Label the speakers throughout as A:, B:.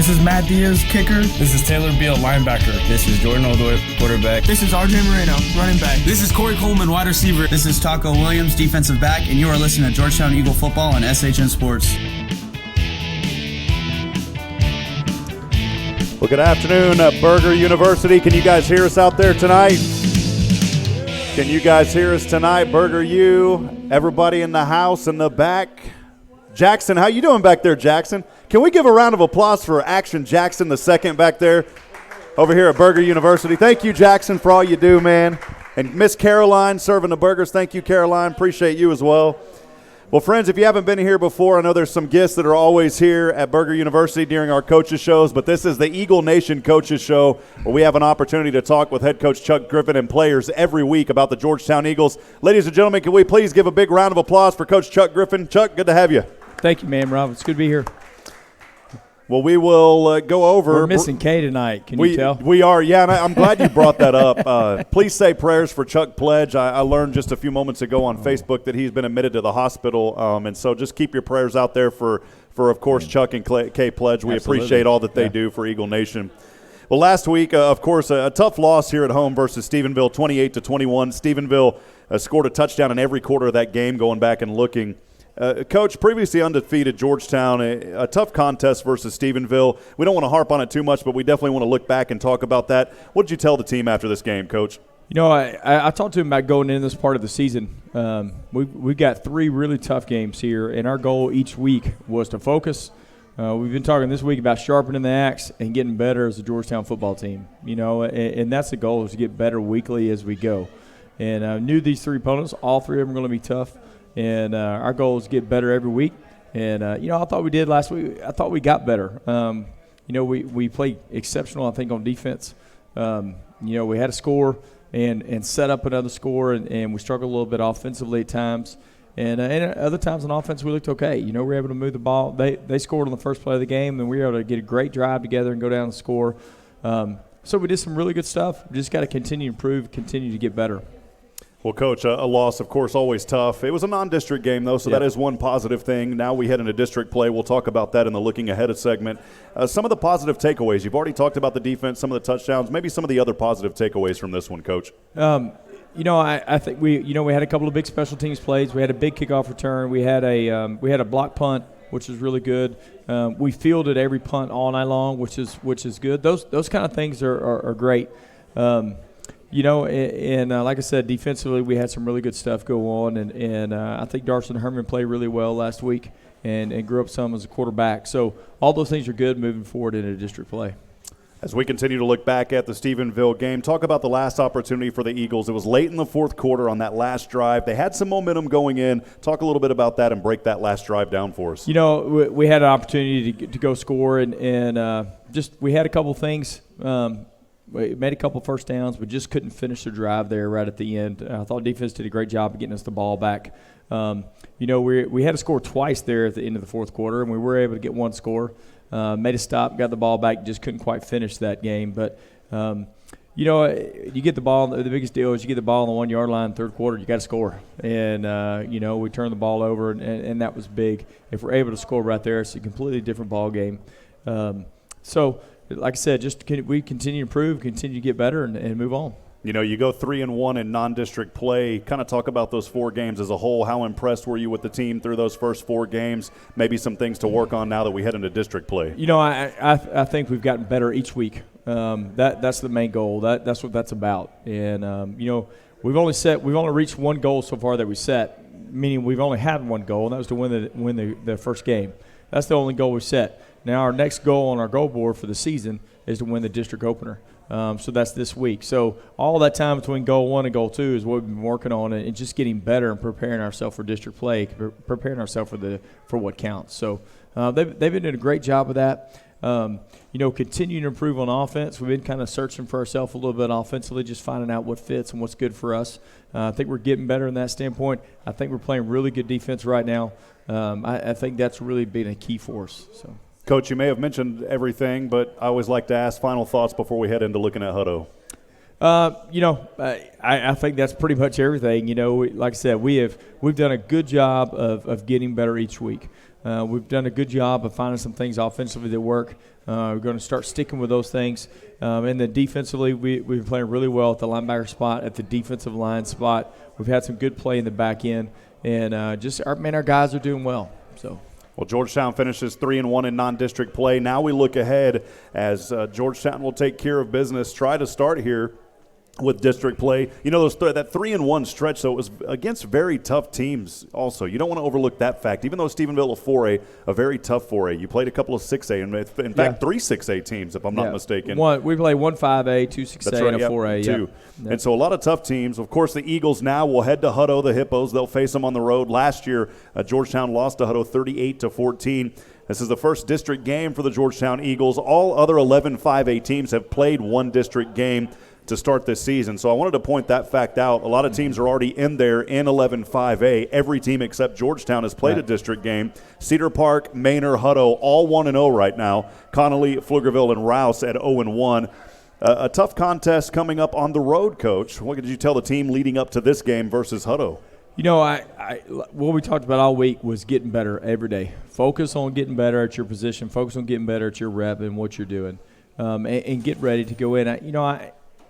A: This is Matt Diaz, kicker.
B: This is Taylor Beal, linebacker.
C: This is Jordan Oldroyd, quarterback.
A: This is RJ Moreno, running back.
D: This is Corey Coleman, wide receiver.
E: This is Taco Williams, defensive back, and you are listening to Georgetown Eagle Football on SHN Sports.
F: Well, good afternoon, Burger University. Can you guys hear us out there tonight? Can you guys hear us tonight, Burger U? Everybody in the house in the back. Jackson, how you doing back there, Jackson? Can we give a round of applause for Action Jackson II back there over here at Burger University? Thank you, Jackson, for all you do, man. And Miss Caroline serving the burgers. Thank you, Caroline. Appreciate you as well. Well, friends, if you haven't been here before, I know there's some guests that are always here at Burger University during our coaches shows, but this is the Eagle Nation Coaches Show where we have an opportunity to talk with head coach Chuck Griffin and players every week about the Georgetown Eagles. Ladies and gentlemen, can we please give a big round of applause for Coach Chuck Griffin? Chuck, good to have you.
G: Thank you, man, Rob. It's good to be here.
F: Well, we will go over.
G: We're missing Kay tonight. Can you tell?
F: We are, yeah, and I'm glad you brought that up. Please say prayers for Chuck Pledge. I learned just a few moments ago on Facebook that he's been admitted to the hospital, and so just keep your prayers out there for of course, Chuck and Kay Pledge. We appreciate all that they do for Eagle Nation. Well, last week, of course, a tough loss here at home versus Stephenville, 28-21. Stephenville scored a touchdown in every quarter of that game, going back and looking. Coach, previously undefeated Georgetown, a tough contest versus Stephenville. We don't want to harp on it too much, but we definitely want to look back and talk about that. What did you tell the team after this game, Coach?
G: You know, I talked to him about going into this part of the season. We've got 3 really tough games here, and our goal each week was to focus. We've been talking this week about sharpening the axe and getting better as a Georgetown football team. You know, and that's the goal, is to get better weekly as we go. And I knew these 3 opponents, all 3 of them are going to be tough. And our goal is to get better every week. And, you know, I thought we did last week. I thought we got better. You know, we played exceptional, I think, on defense. You know, we had a score and set up another score, and we struggled a little bit offensively at times. And other times on offense, we looked okay. You know, we were able to move the ball. They scored on the first play of the game, and we were able to get a great drive together and go down and score. So we did some really good stuff. We just got to continue to improve, continue to get better.
F: Well, Coach, a loss, of course, always tough. It was a non-district game, though, so that is one positive thing. Now we head into district play. We'll talk about that in the Looking Ahead segment. Some of the positive takeaways. You've already talked about the defense, some of the touchdowns, maybe some of the other positive takeaways from this one, Coach.
G: You know, I think we had a couple of big special teams plays. We had a big kickoff return. We had a block punt, which is really good. We fielded every punt all night long, which is good. Those kind of things are great. You know, and like I said, defensively we had some really good stuff go on, and I think Darson Herman played really well last week and grew up some as a quarterback. So all those things are good moving forward into district play.
F: As we continue to look back at the Stephenville game, talk about the last opportunity for the Eagles. It was late in the fourth quarter on that last drive. They had some momentum going in. Talk a little bit about that and break that last drive down for us.
G: You know, we had an opportunity to go score, and just we had a couple things. We made a couple first downs, but just couldn't finish the drive there right at the end. I thought defense did a great job of getting us the ball back. You know, we had to score twice there at the end of the fourth quarter, and we were able to get one score. Made a stop, got the ball back, just couldn't quite finish that game. But, you know, you get the ball. The biggest deal is you get the ball on the 1 yard line, third quarter, you got to score. And, you know, we turned the ball over, and that was big. If we're able to score right there, it's a completely different ball game. So, like I said, we continue to improve, continue to get better, and move on.
F: You know, you go 3-1 in non-district play. Kind of talk about those 4 games as a whole. How impressed were you with the team through those first 4 games? Maybe some things to work on now that we head into district play.
G: You know, I think we've gotten better each week. That's the main goal. That's what that's about. And you know, we've only reached one goal so far that we set, meaning we've only had one goal, and that was to win the first game. That's the only goal we set. Now our next goal on our goal board for the season is to win the district opener. So that's this week. So all that time between goal 1 and goal 2 is what we've been working on, and just getting better and preparing ourselves for district play, preparing ourselves for what counts. So they've been doing a great job of that. You know, continuing to improve on offense. We've been kind of searching for ourselves a little bit offensively, just finding out what fits and what's good for us. I think we're getting better in that standpoint. I think we're playing really good defense right now. I think that's really been a key for us. So.
F: Coach, you may have mentioned everything, but I always like to ask final thoughts before we head into looking at Hutto.
G: I think that's pretty much everything. Like I said, we've done a good job of getting better each week. We've done a good job of finding some things offensively that work. We're going to start sticking with those things. And then defensively, we've been playing really well at the linebacker spot, at the defensive line spot. We've had some good play in the back end. And our guys are doing well. So.
F: Well, Georgetown finishes 3-1 in non-district play. Now we look ahead as Georgetown will take care of business, try to start here with district play. That 3-1 stretch, though, was against very tough teams also. You don't want to overlook that fact. Even though Stephenville, a very tough 4A, you played a couple of 6A, and in fact, 3 6A teams, if I'm not mistaken.
G: We played 1 5A, 2 6A, and a 4A.
F: Two. And so a lot of tough teams. Of course, the Eagles now will head to Hutto, the Hippos. They'll face them on the road. Last year, Georgetown lost to Hutto 38-14. This is the first district game for the Georgetown Eagles. All other 11 5A teams have played one district game to start this season. So I wanted to point that fact out. A lot of teams are already in there in 11 5A. Every team except Georgetown has played a district game. Cedar Park, Manor, Hutto, all 1-0 right now. Connolly, Pflugerville, and Rouse at 0-1. A tough contest coming up on the road, Coach. What did you tell the team leading up to this game versus Hutto?
G: What we talked about all week was getting better every day. Focus on getting better at your position. Focus on getting better at your rep and what you're doing, and get ready to go in.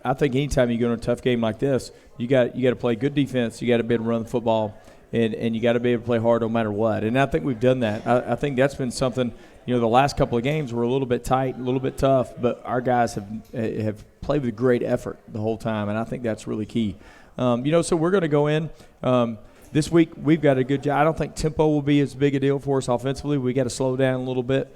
G: I think anytime you go in a tough game like this, you got to play good defense. You got to be able to run the football, and you got to be able to play hard no matter what. And I think we've done that. I think that's been something. The last couple of games were a little bit tight, a little bit tough, but our guys have played with great effort the whole time, and I think that's really key. So we're going to go in. This week we've got a good job. I don't think tempo will be as big a deal for us offensively. We got to slow down a little bit.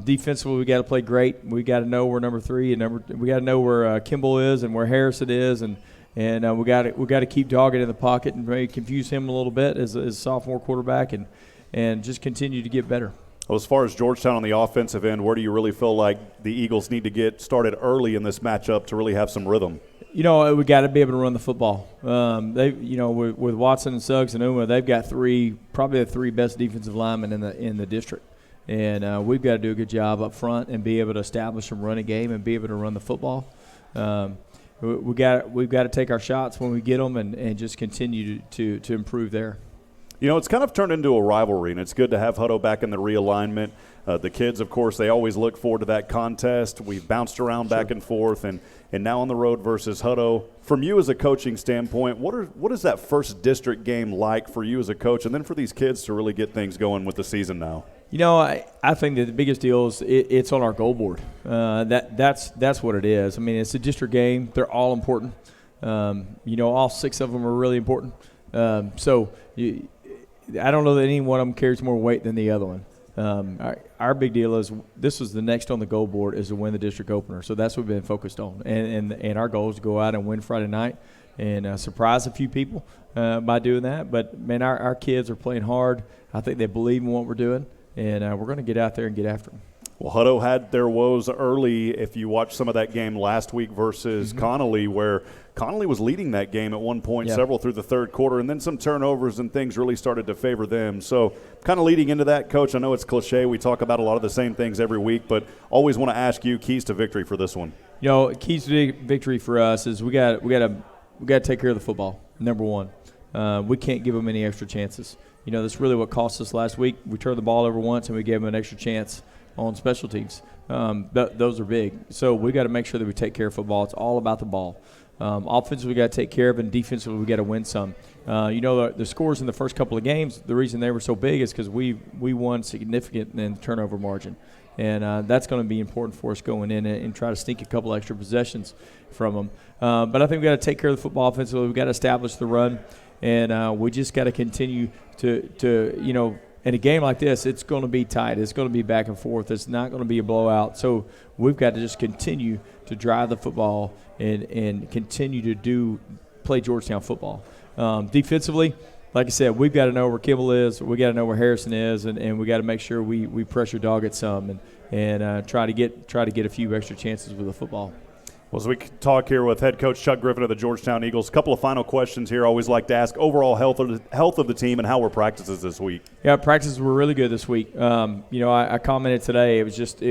G: Defensively, we got to play great. We got to know where number 3 and we got to know where Kimball is and where Harrison is, and we got to keep dogging in the pocket and maybe confuse him a little bit as a sophomore quarterback, and just continue to get better.
F: Well, as far as Georgetown on the offensive end, where do you really feel like the Eagles need to get started early in this matchup to really have some rhythm?
G: We got to be able to run the football. With Watson and Suggs and Uma, they've got probably the 3 best defensive linemen in the district. And we've got to do a good job up front and be able to establish a running game and be able to run the football. We've got to take our shots when we get them and just continue to improve there.
F: It's kind of turned into a rivalry, and it's good to have Hutto back in the realignment. The kids, of course, they always look forward to that contest. We've bounced around back and forth, and now on the road versus Hutto. From you as a coaching standpoint, what is that first district game like for you as a coach, and then for these kids to really get things going with the season now?
G: I think that the biggest deal is it's on our goal board. That's what it is. I mean, it's a district game. They're all important. All 6 of them are really important. I don't know that any one of them carries more weight than the other one. Our big deal is this was the next on the goal board is to win the district opener. So that's what we've been focused on. And our goal is to go out and win Friday night and surprise a few people by doing that. But, man, our kids are playing hard. I think they believe in what we're doing. And we're going to get out there and get after them.
F: Well, Hutto had their woes early. If you watched some of that game last week versus Connolly, where Connolly was leading that game at one point, several through the third quarter, and then some turnovers and things really started to favor them. So kind of leading into that, Coach, I know it's cliche. We talk about a lot of the same things every week, but always want to ask you keys to victory for this one.
G: Keys to victory for us is we got to take care of the football, number one. We can't give them any extra chances. That's really what cost us last week. We turned the ball over once, and we gave them an extra chance on special teams. Those are big. So we got to make sure that we take care of football. It's all about the ball. Offensively, we got to take care of, and defensively, we got to win some. The scores in the first couple of games, the reason they were so big is because we won significant in the turnover margin. And that's going to be important for us going in and try to sneak a couple extra possessions from them. But I think we got to take care of the football offensively. We got to establish the run. And we just got to continue to in a game like this, it's going to be tight. It's going to be back and forth. It's not going to be a blowout. So we've got to just continue to drive the football and continue to play Georgetown football. Defensively, like I said, we've got to know where Kimball is. We got to know where Harrison is, and we got to make sure we pressure dog it some and try to get a few extra chances with the football.
F: Well, as we talk here with head coach Chuck Griffin of the Georgetown Eagles, a couple of final questions here. I always like to ask overall health of the team and how were practices this week?
G: Yeah, practices were really good this week. I commented today. It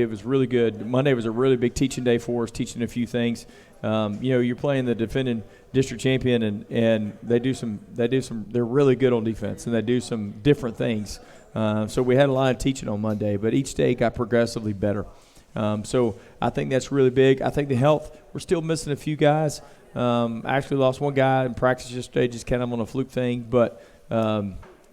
G: was really good. Monday was a really big teaching day for us, teaching a few things. You're playing the defending district champion, and they're really good on defense, and they do some different things. So we had a lot of teaching on Monday, but each day got progressively better. So I think that's really big. I think the health, we're still missing a few guys. Actually lost one guy in practice yesterday, just kind of on a fluke thing, but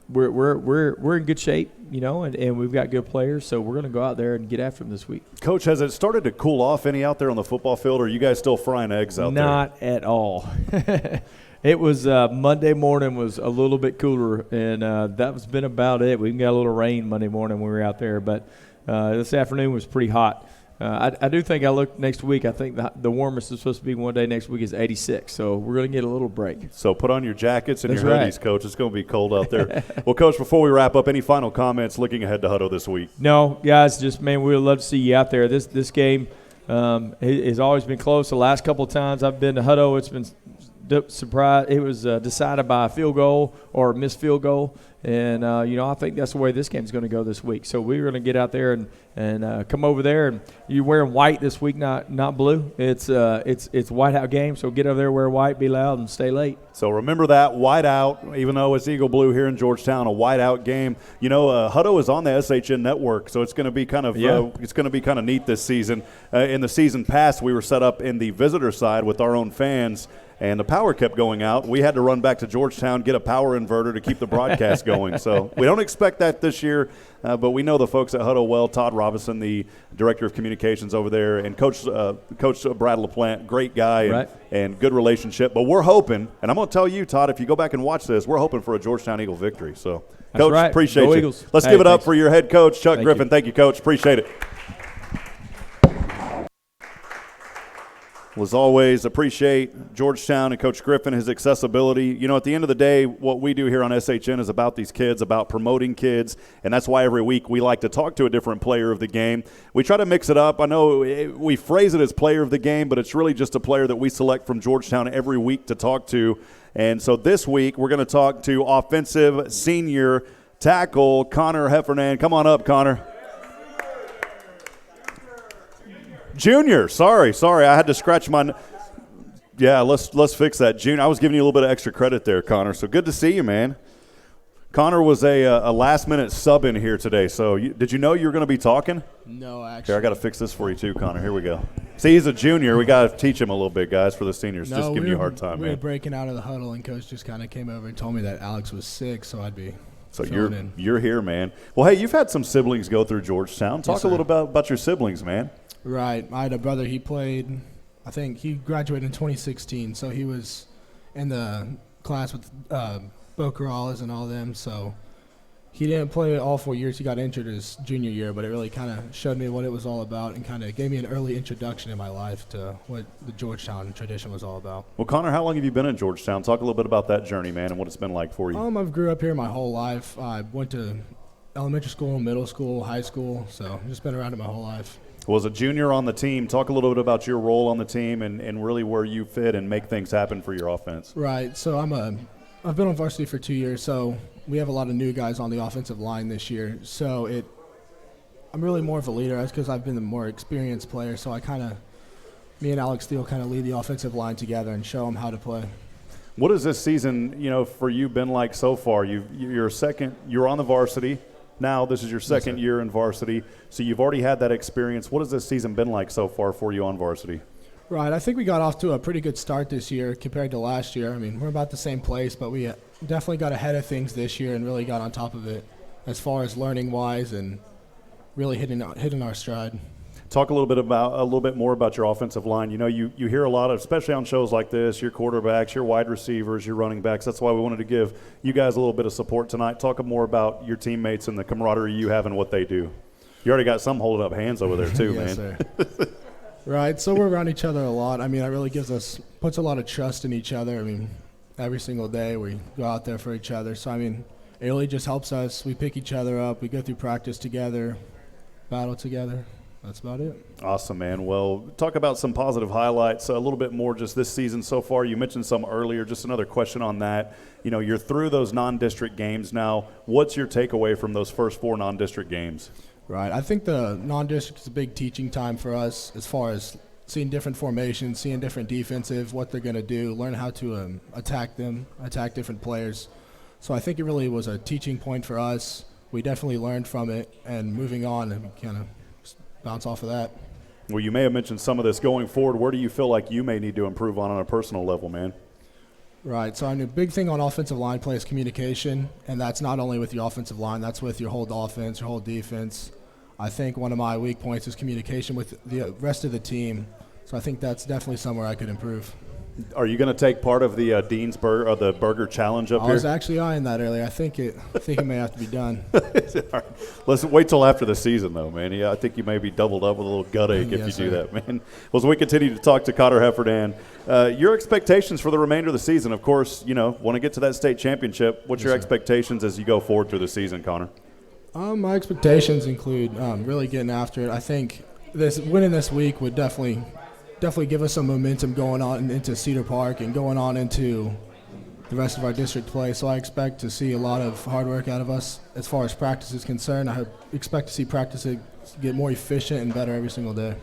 G: we're in good shape, and we've got good players, so we're going to go out there and get after them this week.
F: Coach, has it started to cool off any out there on the football field, or are you guys still frying eggs out there?
G: Not at all. It was Monday morning was a little bit cooler, and that's been about it. We got a little rain Monday morning when we were out there, but this afternoon was pretty hot. I do think I look next week. I think the warmest is supposed to be one day next week is 86, so we're going to get a little break.
F: So put on your jackets and
G: That's
F: your hoodies,
G: right.
F: Coach. It's going to be cold out there. Well, Coach, before we wrap up, any final comments looking ahead to Hutto this week?
G: No, guys, just, man, we would love to see you out there. This game has always been close. The last couple of times I've been to Hutto, it's been surprised. It was decided by a field goal or a missed field goal. And, I think that's the way this game's going to go this week. So we're going to get out there and come over there. And you're wearing white this week, not blue. It's whiteout game, so get over there, wear white, be loud, and stay late.
F: So remember that, whiteout, even though it's Eagle Blue here in Georgetown, a whiteout game. Hutto is on the SHN network, so it's going to be kind of neat this season. In the season past, we were set up in the visitor side with our own fans, and the power kept going out. We had to run back to Georgetown, get a power inverter to keep the broadcast going. So we don't expect that this year, but we know the folks at Hutto well. Todd Robinson, the director of communications over there, and Coach Brad LaPlante, great guy
G: right.
F: and good relationship. But we're hoping, and I'm going to tell you, Todd, if you go back and watch this, we're hoping for a Georgetown Eagle victory. So,
G: That's
F: Coach,
G: right.
F: appreciate
G: Go
F: you.
G: Eagles.
F: Let's
G: Hey,
F: give it up
G: thanks.
F: for your head coach, Chuck
G: Thank
F: Griffin.
G: you.
F: Thank you, Coach. Appreciate it. Well, as always, appreciate Georgetown and Coach Griffin, his accessibility. At the end of the day, what we do here on SHN is about these kids, about promoting kids, and that's why every week we like to talk to a different player of the game. We try to mix it up. I know we phrase it as player of the game, but it's really just a player that we select from Georgetown every week to talk to. And so this week we're going to talk to offensive senior tackle Connor Heffernan. Come on up, Connor. Junior, sorry, I had to scratch my. Yeah, let's fix that. Junior, I was giving you a little bit of extra credit there, Connor. So good to see you, man. Connor was a last-minute sub in here today. So did you know you were going to be talking?
A: No, actually.
F: Here, I got to fix this for you too, Connor. Here we go. See, he's a junior. We got to teach him a little bit, guys, for the seniors. Just giving you a hard time,
A: we were
F: man.
A: breaking out of the huddle, and Coach just kind of came over and told me that Alex was sick, so I'd be.
F: So
A: filling
F: you're here, man. Well, hey, you've had some siblings go through Georgetown. Talk
A: sir.
F: a little about your siblings, man.
A: Right. I had a brother. He played. I think he graduated in 2016, so he was in the class with Bo Corrales and all them. So he didn't play all 4 years. He got injured his junior year, but it really kind of showed me what it was all about and kind of gave me an early introduction in my life to what the Georgetown tradition was all about.
F: Well, Connor, how long have you been in Georgetown? Talk a little bit about that journey, man, and what it's been like for you.
A: I've grew up here my whole life. I went to elementary school, middle school, high school, so I've just been around it my whole life.
F: Well, as a junior on the team, talk a little bit about your role on the team and really where you fit and make things happen for your offense.
A: Right. So I've been on varsity for 2 years, so we have a lot of new guys on the offensive line this year. So I'm really more of a leader. That's because I've been the more experienced player. So me and Alex Steele kind of lead the offensive line together and show them how to play.
F: What has this season, for you been like so far? You're on the varsity. Now this is your second year in varsity, so you've already had that experience. What has this season been like so far for you on varsity?
A: Right. I think we got off to a pretty good start this year compared to last year. I mean, we're about the same place, but we definitely got ahead of things this year and really got on top of it as far as learning-wise and really hitting our stride.
F: Talk a little bit more about your offensive line. You hear a lot of, especially on shows like this, your quarterbacks, your wide receivers, your running backs. That's why we wanted to give you guys a little bit of support tonight. Talk more about your teammates and the camaraderie you have and what they do. You already got some holding up hands over there too,
A: Yes,
F: man.
A: Sir. Right. So we're around each other a lot. I mean, that really puts a lot of trust in each other. I mean, every single day we go out there for each other. So, I mean, it really just helps us. We pick each other up. We go through practice together, battle together. That's about it.
F: Awesome, man. Well, talk about some positive highlights, a little bit more just this season so far. You mentioned some earlier. Just another question on that. You're through those non-district games now. What's your takeaway from those first 4 non-district games?
A: Right. I think the non-district is a big teaching time for us as far as seeing different formations, seeing different defensive, what they're going to do, learn how to attack different players. So I think it really was a teaching point for us. We definitely learned from it, and moving on and kind of bounce off of that.
F: Well, you may have mentioned some of this going forward. Where do you feel like you may need to improve on a personal level, man?
A: Right. So a big thing on offensive line play is communication, and that's not only with your offensive line, that's with your whole offense, your whole defense. I think one of my weak points is communication with the rest of the team. So I think that's definitely somewhere I could improve.
F: Are you going to take part of the Dean's Burger or the Burger Challenge up here?
A: I was actually eyeing that earlier. I think it may have to be done.
F: All right. Let's wait till after the season, though, man. Yeah, I think you may be doubled up with a little gut ache if
A: Yes,
F: you do
A: sir.
F: that, man. Well, as we continue to talk to Connor Heffernan, your expectations for the remainder of the season, of course, want to get to that state championship. What's your expectations as you go forward through the season, Connor?
A: My expectations include really getting after it. I think winning this week would definitely give us some momentum going on into Cedar Park and going on into the rest of our district play. So I expect to see a lot of hard work out of us as far as practice is concerned. I expect to see practice get more efficient and better every single day.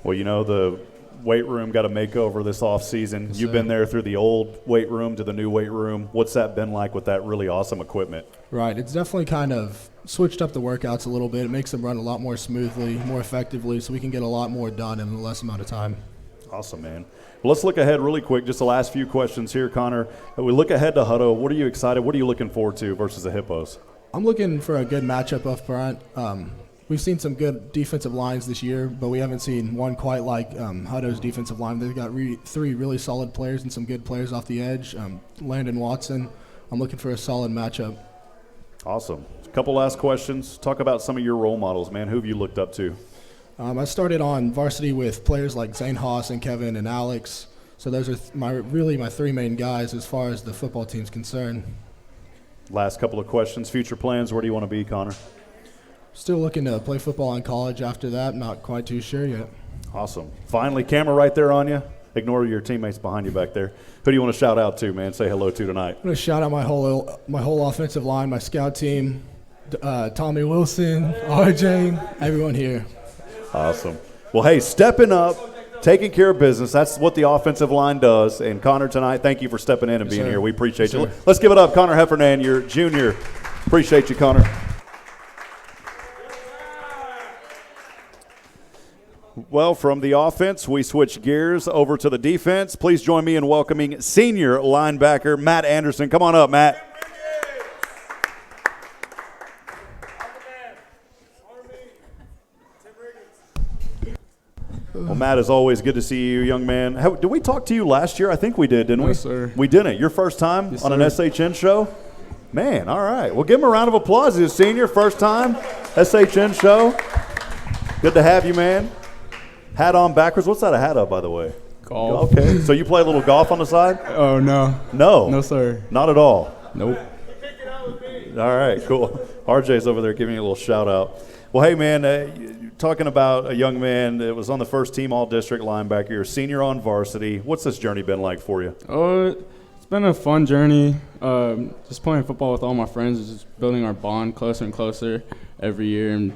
F: Well, the weight room got a makeover this offseason.
A: Yes,
F: You've
A: sir.
F: been there through the old weight room to the new weight room. What's that been like with that really awesome equipment?
A: Right. It's definitely kind of switched up the workouts a little bit. It makes them run a lot more smoothly, more effectively, so we can get a lot more done in a less amount of time.
F: Awesome, man. Well, let's look ahead really quick. Just the last few questions here, Connor. We look ahead to Hutto. What are you excited? What are you looking forward to versus the Hippos?
A: I'm looking for a good matchup up front. We've seen some good defensive lines this year, but we haven't seen one quite like Hutto's defensive line. They've got three really solid players and some good players off the edge. Landon Watson, I'm looking for a solid matchup.
F: Awesome. A couple last questions. Talk about some of your role models, man. Who have you looked up to?
A: I started on varsity with players like Zane Haas and Kevin and Alex. So those are my three main guys as far as the football team's concerned.
F: Last couple of questions. Future plans. Where do you want to be, Connor?
A: Still looking to play football in college after that. Not quite too sure yet.
F: Awesome. Finally, camera right there on you. Ignore your teammates behind you back there. Who do you want to shout out to, man? Say hello to tonight.
A: I'm going to shout out my whole offensive line, my scout team, Tommy Wilson, RJ, everyone here.
F: Awesome. Well, hey, stepping up, taking care of business. That's what the offensive line does. And Connor, tonight, thank you for stepping in and being
A: sir.
F: here. We appreciate
A: Yes,
F: you.
A: sir.
F: Let's give it up, Connor Heffernan, your junior. Appreciate you, Connor. Well, from the offense, we switch gears over to the defense. Please join me in welcoming senior linebacker Matt Anderson. Come on up, Matt. Well, Matt, as always, good to see you, young man. Did we talk to you last year? I think we did, didn't we?
H: Yes, sir.
F: We didn't. Your first time
H: Yes,
F: on an
H: sir.
F: SHN show? Man, all right. Well, give him a round of applause. He's a senior, first time SHN show. Good to have you, man. Hat on backwards. What's that a hat of, by the way?
H: Golf.
F: Okay. So you play a little golf on the side?
H: Oh, no.
F: No.
H: No, sir.
F: Not at all.
H: Nope.
F: All right, cool. RJ's over there giving you a little shout out. Well, hey, man, you're talking about a young man that was on the first team all-district linebacker. You're a senior on varsity. What's this journey been like for you?
H: It's been a fun journey. Just playing football with all my friends, just building our bond closer and closer every year, and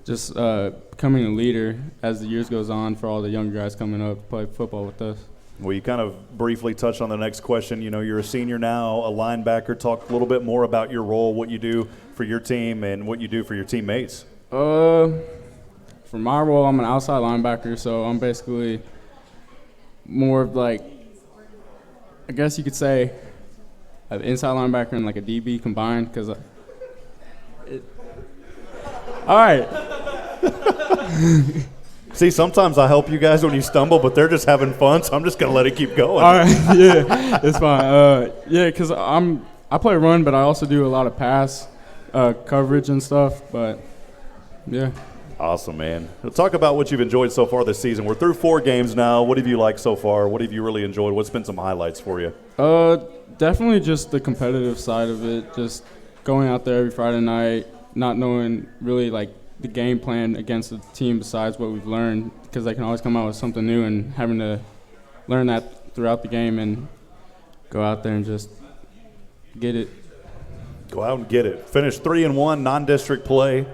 H: just becoming a leader as the years goes on for all the younger guys coming up to play football with us.
F: Well, you kind of briefly touched on the next question. You know, you're a senior now, a linebacker. Talk a little bit more about your role, what you do for your team, and what you do for your teammates.
H: For my role, I'm an outside linebacker, so I'm basically more of like, I guess you could say, an inside linebacker and like a DB combined. Cause all right.
F: See, sometimes I help you guys when you stumble, but they're just having fun, so I'm just going to let it keep going.
H: All right, yeah, it's fine. Yeah, because I play run, but I also do a lot of pass coverage and stuff. But yeah,
F: Awesome, man. Well, talk about what you've enjoyed so far this season. We're through 4 games now. What have you liked so far? What have you really enjoyed? What's been some highlights for you?
H: definitely just the competitive side of it. Just going out there every Friday night, not knowing really like the game plan against the team besides what we've learned, because they can always come out with something new, and having to learn that throughout the game and go out there and just get it.
F: Go out and get it. Finish 3-1 non-district play.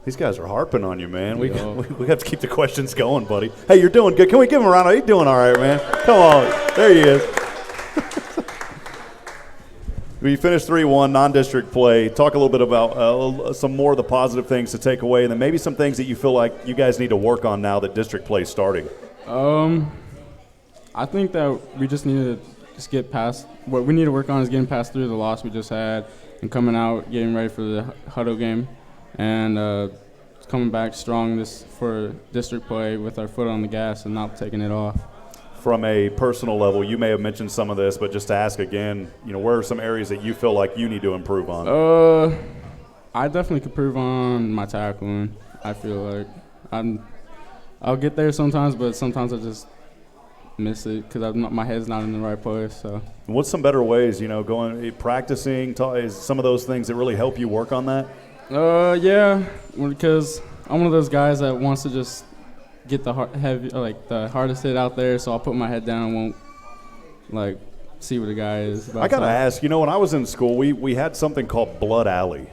F: These guys are harping on you, man. We have to keep the questions going, buddy. Hey, you're doing good. Can we give him a round? Are you doing all right, man? Come on. There he is. We finished 3-1, non-district play. Talk a little bit about some more of the positive things to take away, and then maybe some things that you feel like you guys need to work on now that district play is starting.
H: I think that we just need to just get past – what we need to work on is getting past through the loss we just had and coming out, getting ready for the huddle game, and coming back strong for district play with our foot on the gas and not taking it off.
F: From a personal level, you may have mentioned some of this, but just to ask again, where are some areas that you feel like you need to improve on?
H: I definitely could improve on my tackling. I feel like I'll get there sometimes, but sometimes I just miss it because my head's not in the right place. So,
F: what's some better ways? Practicing is some of those things that really help you work on that.
H: Yeah, because I'm one of those guys that wants to just get the hardest hit out there. So I'll put my head down and won't see what the guy is.
F: I gotta ask. When I was in school, we had something called Blood Alley,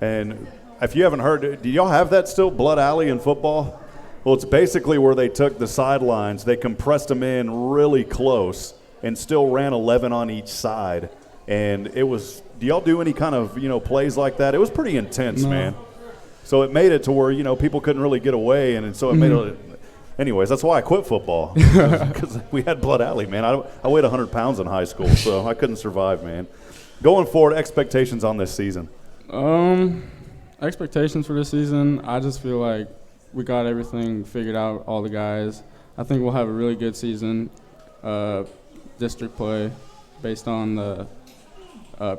F: and if you haven't heard, do y'all have that still? Blood Alley in football? Well, it's basically where they took the sidelines, they compressed them in really close, and still ran 11 on each side. And it was. Do y'all do any kind of plays like that? It was pretty intense, man. So it made it to where people couldn't really get away, and so it made it. Anyways, that's why I quit football because we had Blood Alley, man. I weighed 100 pounds in high school, so I couldn't survive, man. Going forward, expectations on this season.
H: Expectations for this season, I just feel like we got everything figured out, all the guys. I think we'll have a really good season, district play, based on the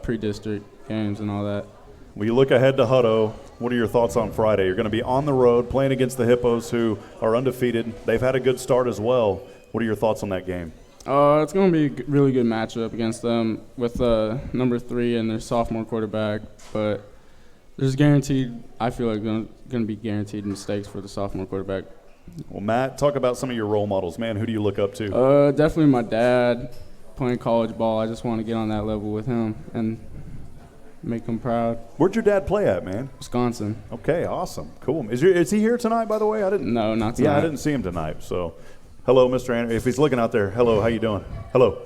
H: pre-district games and all that.
F: When you look ahead to Hutto, what are your thoughts on Friday? You're going to be on the road playing against the Hippos, who are undefeated. They've had a good start as well. What are your thoughts on that game?
H: It's going to be a really good matchup against them with number 3 and their sophomore quarterback, but there's guaranteed, I feel like, going to be guaranteed mistakes for the sophomore quarterback.
F: Well, Matt, talk about some of your role models. Man, who do you look up to?
H: Definitely my dad, playing college ball. I just want to get on that level with him and make him proud.
F: Where'd your dad play at, man?
H: Wisconsin.
F: Okay, awesome. Cool. Is he here tonight, by the way?
H: No, not tonight.
F: Yeah, I didn't see him tonight. So, hello, Mr. Anderson. If he's looking out there, hello, how you doing? Hello.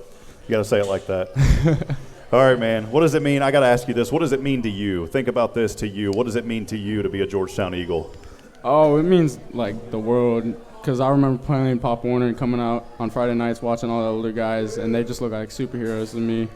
F: You got to say it like that. All right, man. What does it mean? I got to ask you this. What does it mean to you? Think about this to you. What does it mean to you to be a Georgetown Eagle?
H: Oh, it means, the world. Because I remember playing Pop Warner and coming out on Friday nights watching all the older guys, and they just look like superheroes to me.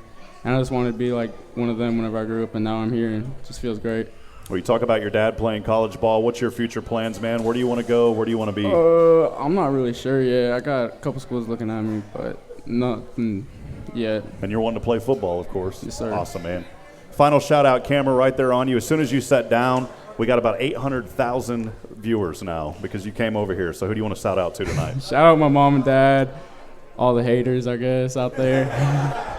H: And I just wanted to be like one of them whenever I grew up, and now I'm here, and it just feels great. Well, you talk about your dad playing college ball. What's your future plans, man? Where do you want to go? Where do you want to be? I'm not really sure yet. I got a couple schools looking at me, but nothing yet. And you're wanting to play football, of course. Yes, sir. Awesome, man. Final shout-out camera right there on you. As soon as you sat down, we got about 800,000 viewers now because you came over here. So who do you want to shout out to tonight? Shout out my mom and dad, all the haters, I guess, out there.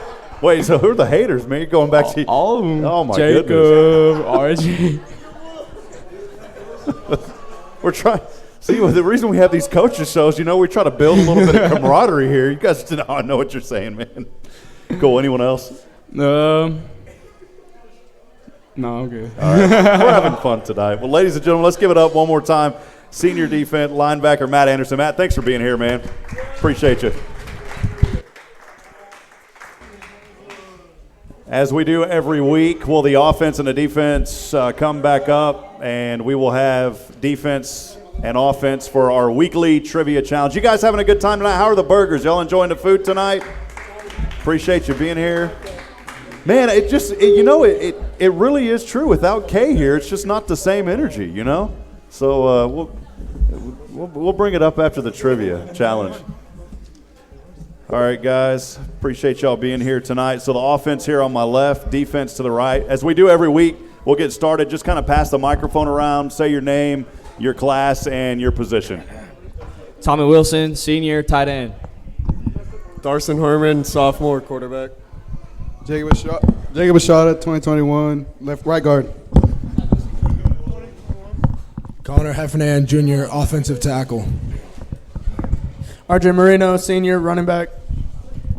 H: Wait, so who are the haters, man? You're going back to all of them. Oh, my Jacob, goodness. Jacob, RG. We're trying. See, well, the reason we have these coaches shows, we try to build a little bit of camaraderie here. You guys know what you're saying, man. Cool. Anyone else? No, I'm good. All right. We're having fun tonight. Well, ladies and gentlemen, let's give it up one more time. Senior defense linebacker Matt Anderson. Matt, thanks for being here, man. Appreciate you. As we do every week, will the offense and the defense come back up, and we will have defense and offense for our weekly trivia challenge. You guys having a good time tonight? How are the burgers? Y'all enjoying the food tonight? Appreciate you being here. Man, it just, it really is true. Without Kay here, it's just not the same energy, So we'll bring it up after the trivia challenge. All right, guys, appreciate y'all being here tonight. So the offense here on my left, defense to the right. As we do every week, we'll get started. Just kind of pass the microphone around, say your name, your class, and your position.
I: Tommy Wilson, senior, tight end.
J: Darson Herman, sophomore, quarterback. Jacob Estrada, 2021, right guard.
A: Connor Heffernan, junior, offensive tackle.
K: RJ Marino, senior, running back.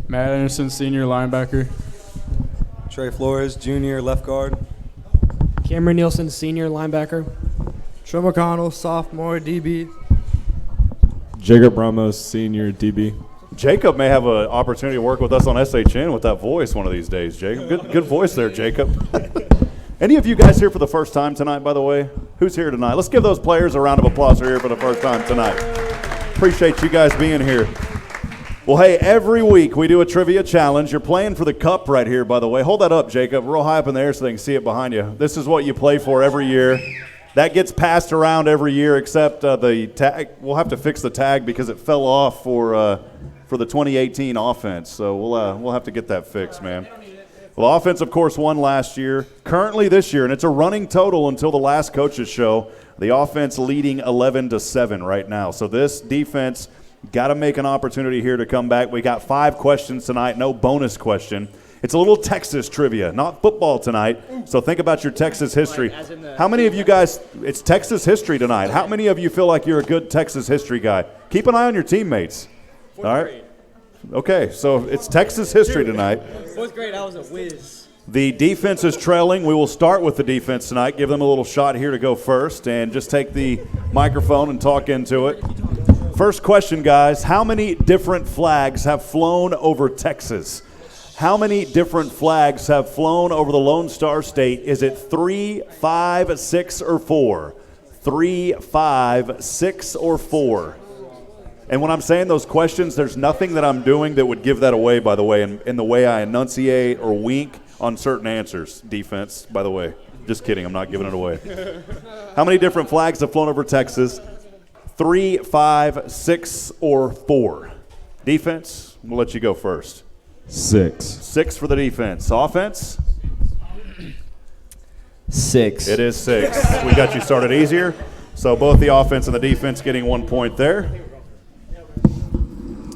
H: Matt Anderson, senior, linebacker.
L: Trey Flores, junior, left guard.
K: Cameron Nielsen, senior, linebacker. Trey McConnell, sophomore, DB.
L: Jacob Ramos, senior, DB.
F: Jacob may have an opportunity to work with us on SHN with that voice one of these days, Jacob. Good voice there, Jacob. Any of you guys here for the first time tonight, by the way? Who's here tonight? Let's give those players a round of applause who are here for the first time tonight. Appreciate you guys being here. Well, hey, every week we do a trivia challenge. You're playing for the cup right here, by the way. Hold that up, Jacob, real high up in the air so they can see it behind you. This is what you play for every year. That gets passed around every year, except the tag. We'll have to fix the tag because it fell off for the 2018 offense. So we'll have to get that fixed, man. Well, offense, of course, won last year. Currently this year, and it's a running total until the last coaches show, the offense leading 11-7 right now. So this defense got to make an opportunity here to come back. We got 5 questions tonight, no bonus question. It's a little Texas trivia, not football tonight. So think about your Texas history. How many of you guys, it's Texas history tonight. How many of you feel like you're a good Texas history guy? Keep an eye on your teammates. All right. Okay, so it's Texas history tonight.
I: 4th grade, I was a whiz.
F: The defense is trailing. We will start with the defense tonight. Give them a little shot here to go first and just take the microphone and talk into it. First question, guys. How many different flags have flown over Texas? How many different flags have flown over the Lone Star State? Is it 3, 5, 6, or 4? 3, 5, 6, or 4? And when I'm saying those questions, there's nothing that I'm doing that would give that away, by the way, in the way I enunciate or wink on certain answers. Defense, by the way. Just kidding. I'm not giving it away. How many different flags have flown over Texas? 3, 5, 6, or 4? Defense, we'll let you go first.
L: 6.
F: 6 for the defense. Offense?
I: 6.
F: It is 6. We got you started easier. So both the offense and the defense getting 1 point there.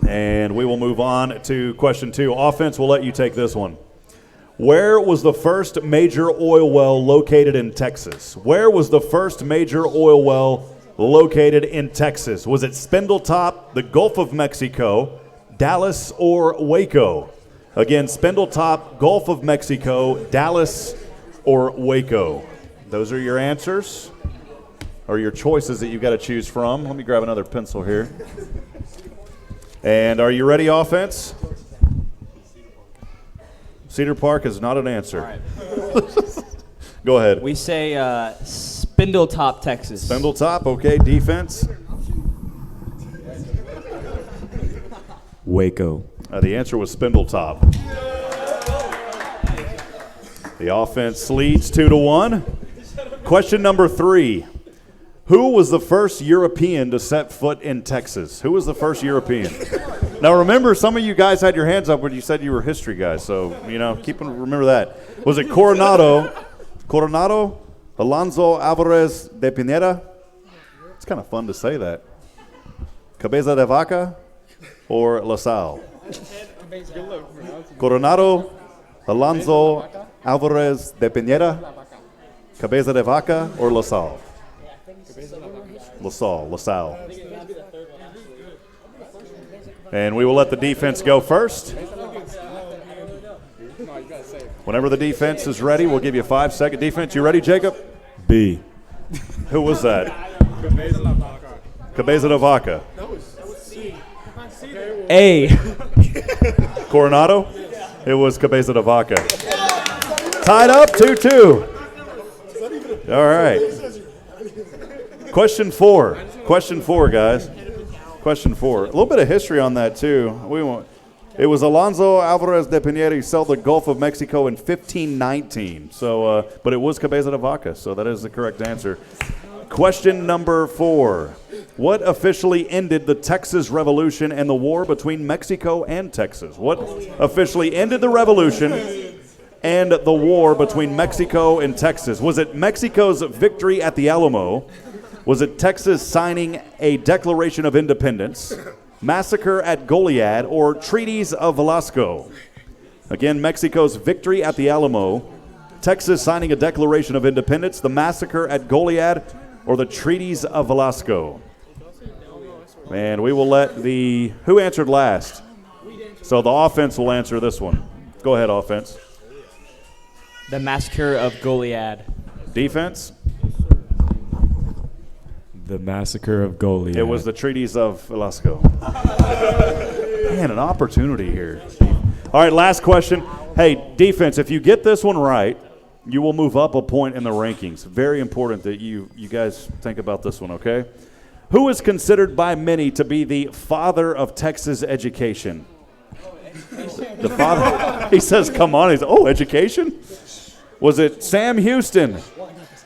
F: And we will move on to question 2. Offense, we'll let you take this one. Where was the first major oil well located in Texas? Where was the first major oil well located in Texas? Was it Spindletop, the Gulf of Mexico, Dallas, or Waco? Again, Spindletop, Gulf of Mexico, Dallas, or Waco. Those are your answers, or your choices that you've got to choose from. Let me grab another pencil here. And are you ready, offense? Cedar Park is not an answer.
I: All right.
F: Go ahead.
I: We say Spindletop, Texas.
F: Spindletop, okay. Defense?
L: Waco.
F: The answer was Spindletop. The offense leads 2-1. Question number 3. Who was the first European to set foot in Texas? Who was the first European? Now, remember, some of you guys had your hands up when you said you were history guys, so, remember that. Was it Coronado, Alonso Alvarez de Pineda? It's kind of fun to say that. Cabeza de Vaca or La Salle? Coronado, Alonso Alvarez de Pineda, Cabeza de Vaca, or La Salle? La Salle. And we will let the defense go first. Whenever the defense is ready, we'll give you a 5-second defense. You ready, Jacob?
L: B.
F: Who was that? Cabeza de Vaca.
I: A.
F: Coronado? It was Cabeza de Vaca. Tied up 2-2. All right. Question 4, guys. Question 4. A little bit of history on that, too. It was Alonso Alvarez de Pineda who sailed the Gulf of Mexico in 1519. So, but it was Cabeza de Vaca, so that is the correct answer. Question number 4. What officially ended the Texas Revolution and the war between Mexico and Texas? What officially ended the revolution and the war between Mexico and Texas? Was it Mexico's victory at the Alamo? Was it Texas signing a Declaration of Independence, massacre at Goliad, or treaties of Velasco? Again, Mexico's victory at the Alamo, Texas signing a Declaration of Independence, the massacre at Goliad, or the treaties of Velasco? And we will let who answered last? So the offense will answer this one. Go ahead, offense.
I: The massacre of Goliad.
F: Defense?
L: The Massacre of Goliad.
F: It was the Treaties of Velasco. Man, an opportunity here. All right, last question. Hey, defense, if you get this one right, you will move up a point in the rankings. Very important that you guys think about this one, okay? Who is considered by many to be the father of Texas education? The father? He says, come on. He's, education? Was it Sam Houston,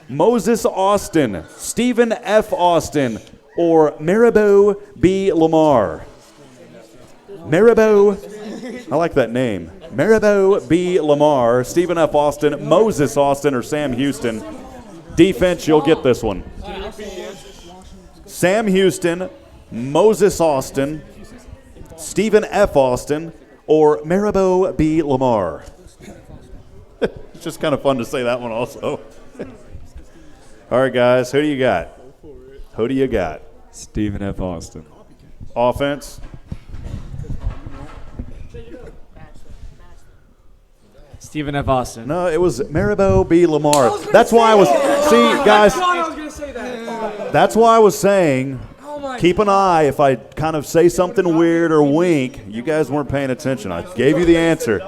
F: Moses Austin, Stephen F. Austin, or Maribel B. Lamar? Maribel, I like that name. Maribel B. Lamar, Stephen F. Austin, Moses Austin, or Sam Houston. Defense, you'll get this one. Sam Houston, Moses Austin, Stephen F. Austin, or Maribel B. Lamar. It's just kind of fun to say that one also. All right, guys, who do you got? Who do you got?
L: Stephen F. Austin.
F: Offense?
I: Stephen F. Austin.
F: No, it was Maribel B. Lamar. That's why I was. See, guys.
K: I was going to say that.
F: That's why I was saying, keep an eye. If I kind of say something weird or wink, you guys weren't paying attention. I gave you the answer.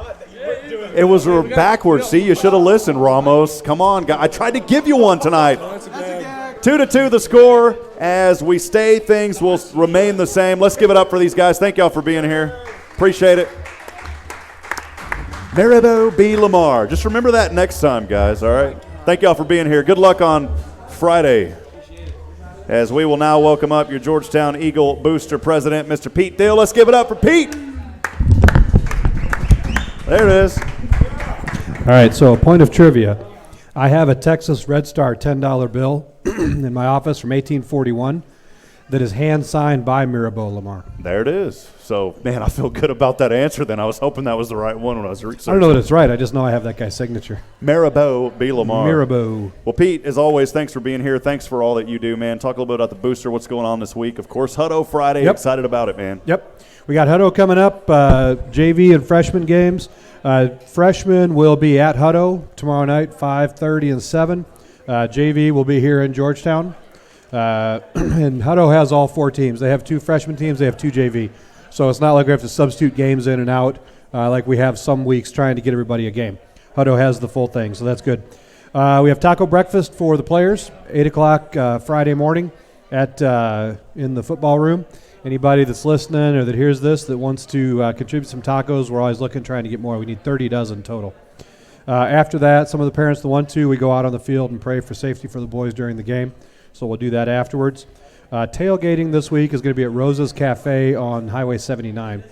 F: It was backwards. See, you should have listened, Ramos. Come on, guys. I tried to give you one tonight. 2-2 the score. As we stay, things will remain the same. Let's give it up for these guys. Thank y'all for being here. Appreciate it. Maribel B. Lamar. Just remember that next time, guys, all right? Thank y'all for being here. Good luck on Friday. As we will now welcome up your Georgetown Eagle Booster President, Mr. Pete Dill. Let's give it up for Pete. There it is.
M: All right, so a point of trivia. I have a Texas Red Star $10 bill in my office from 1841 that is hand-signed by Maribel Lamar.
F: There it is. So, man, I feel good about that answer then. I was hoping that was the right one when I was researching.
M: I don't know that it's right. I just know I have that guy's signature.
F: Maribel B. Lamar.
M: Maribel.
F: Well, Pete, as always, thanks for being here. Thanks for all that you do, man. Talk a little bit about the booster, what's going on this week. Of course, Hutto Friday.
M: Yep.
F: Excited about it, man.
M: Yep. We got Hutto coming up, JV and freshman games. Freshmen will be at Hutto tomorrow night, 5:30 and 7. JV will be here in Georgetown. And Hutto has all 4 teams. They have 2 freshman teams. They have 2 JV. So it's not like we have to substitute games in and out like we have some weeks trying to get everybody a game. Hutto has the full thing, so that's good. We have taco breakfast for the players, 8 o'clock Friday morning at in the football room. Anybody that's listening or that hears this that wants to contribute some tacos, we're always looking, trying to get more. We need 30 dozen total. After that, some of the parents that want to, we go out on the field and pray for safety for the boys during the game. So we'll do that afterwards. Tailgating this week is going to be at Rosa's Cafe on Highway 79.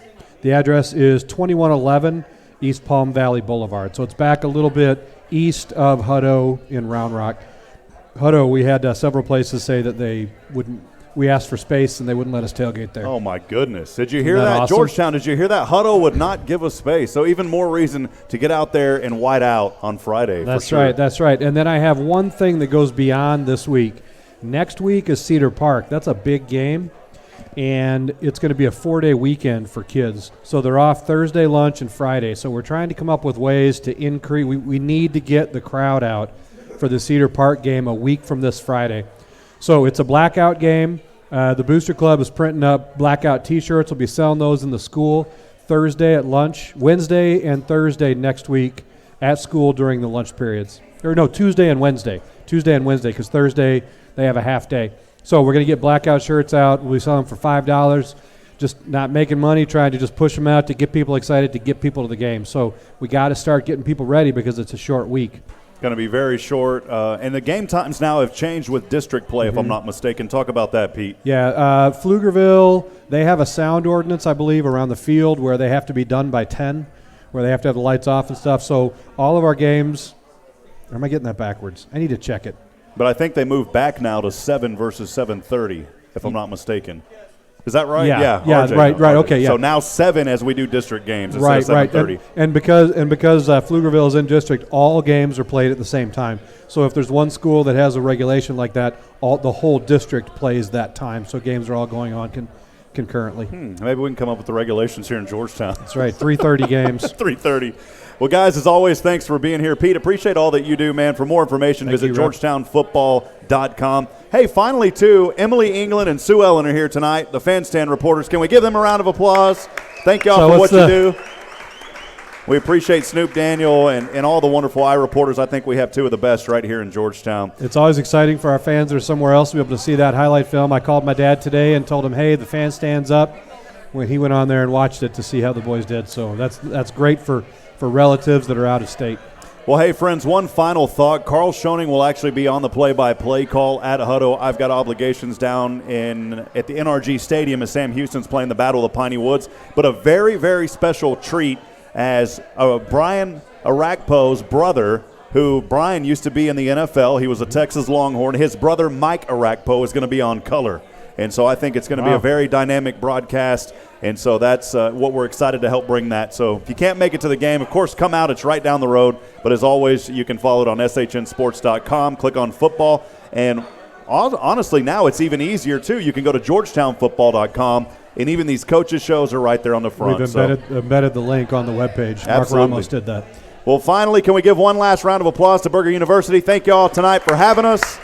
M: The address is 2111 East Palm Valley Boulevard. So it's back a little bit east of Hutto in Round Rock. Hutto, we had several places say that they wouldn't. We asked for space and they wouldn't let us tailgate there.
F: Oh, my goodness. Did you hear
M: Isn't that
F: that?
M: awesome?
F: Georgetown, did you hear that? Hutto would not give us space. So even more reason to get out there and white out on Friday.
M: That's
F: for sure.
M: right. That's right. And then I have one thing that goes beyond this week. Next week is Cedar Park. That's a big game, and it's going to be a 4-day weekend for kids. So they're off Thursday lunch and Friday. So we're trying to come up with ways to increase. We need to get the crowd out for the Cedar Park game a week from this Friday. So it's a blackout game. The Booster Club is printing up blackout T-shirts. We'll be selling those in the school Thursday at lunch, Wednesday and Thursday next week at school during the lunch periods. Or no, Tuesday and Wednesday. Tuesday and Wednesday, because Thursday they have a half day. So we're going to get blackout shirts out. We'll be selling them for $5. Just not making money, trying to just push them out to get people excited, to get people to the game. So we got to start getting people ready because it's a short week.
F: Going to be very short. And the game times now have changed with district play, if I'm not mistaken. Talk about that, Pete.
M: Yeah, Pflugerville, they have a sound ordinance, I believe, around the field where they have to be done by 10, where they have to have the lights off and stuff. So all of our games, or am I getting that backwards? I need to check it.
F: But I think they moved back now to 7 versus 7:30, if I'm not mistaken. Is that right?
M: Yeah,
F: RJ,
M: right,
F: no, RJ.
M: okay, yeah.
F: So now 7 as we do district games instead
M: Right,
F: of 7:30.
M: right. And because Pflugerville is in district, all games are played at the same time. So if there's one school that has a regulation like that, the whole district plays that time. So games are all going on concurrently.
F: Maybe we can come up with the regulations here in Georgetown.
M: That's right, 3:30 games.
F: 3:30. Well, guys, as always, thanks for being here. Pete, appreciate all that you do, man. For more information, visit GeorgetownFootball.com. Hey, finally, too, Emily England and Sue Ellen are here tonight, the fan stand reporters. Can we give them a round of applause? Thank y'all for what you do. We appreciate Snoop Daniel and all the wonderful reporters. I think we have two of the best right here in Georgetown.
M: It's always exciting for our fans that are somewhere else to be able to see that highlight film. I called my dad today and told him, hey, the fan stand's up, when he went on there and watched it to see how the boys did. So that's great for relatives that are out of state.
F: Well, hey, friends, one final thought. Carl Schoening will actually be on the play-by-play call at Hutto. I've got obligations down at the NRG Stadium as Sam Houston's playing the Battle of the Piney Woods. But a very, very special treat as Brian Arakpo's brother, who Brian used to be in the NFL. He was a Texas Longhorn. His brother, Mike Arakpo, is going to be on color. And so I think it's going to be a very dynamic broadcast. And so that's what we're excited to help bring that. So if you can't make it to the game, of course, come out. It's right down the road. But as always, you can follow it on shnsports.com. Click on football. And honestly, now it's even easier, too. You can go to georgetownfootball.com. And even these coaches' shows are right there on the front.
M: We've embedded the link on the webpage. Mark Ramos did that.
F: Well, finally, can we give one last round of applause to Burger University? Thank you all tonight for having us.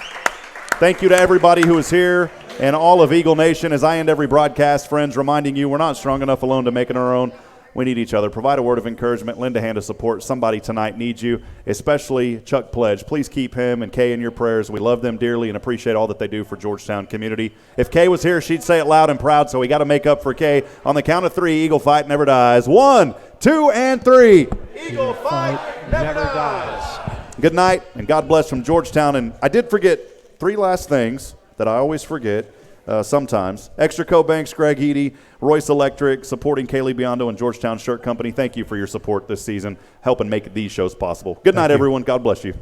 F: Thank you to everybody who is here and all of Eagle Nation. As I end every broadcast, friends, reminding you we're not strong enough alone to make it our own. We need each other. Provide a word of encouragement. Lend a hand of support. Somebody tonight needs you, especially Chuck Pledge. Please keep him and Kay in your prayers. We love them dearly and appreciate all that they do for Georgetown community. If Kay was here, she'd say it loud and proud, so we got to make up for Kay. On the count of three, Eagle Fight never dies. 1, 2, and 3. Eagle Fight never dies. Good night, and God bless from Georgetown. And I did forget 3 last things that I always forget. Sometimes. Extra Co-Banks, Greg Heedy, Royce Electric, supporting Kaylee Biondo and Georgetown Shirt Company. Thank you for your support this season, helping make these shows possible. Good night, everyone. God bless you.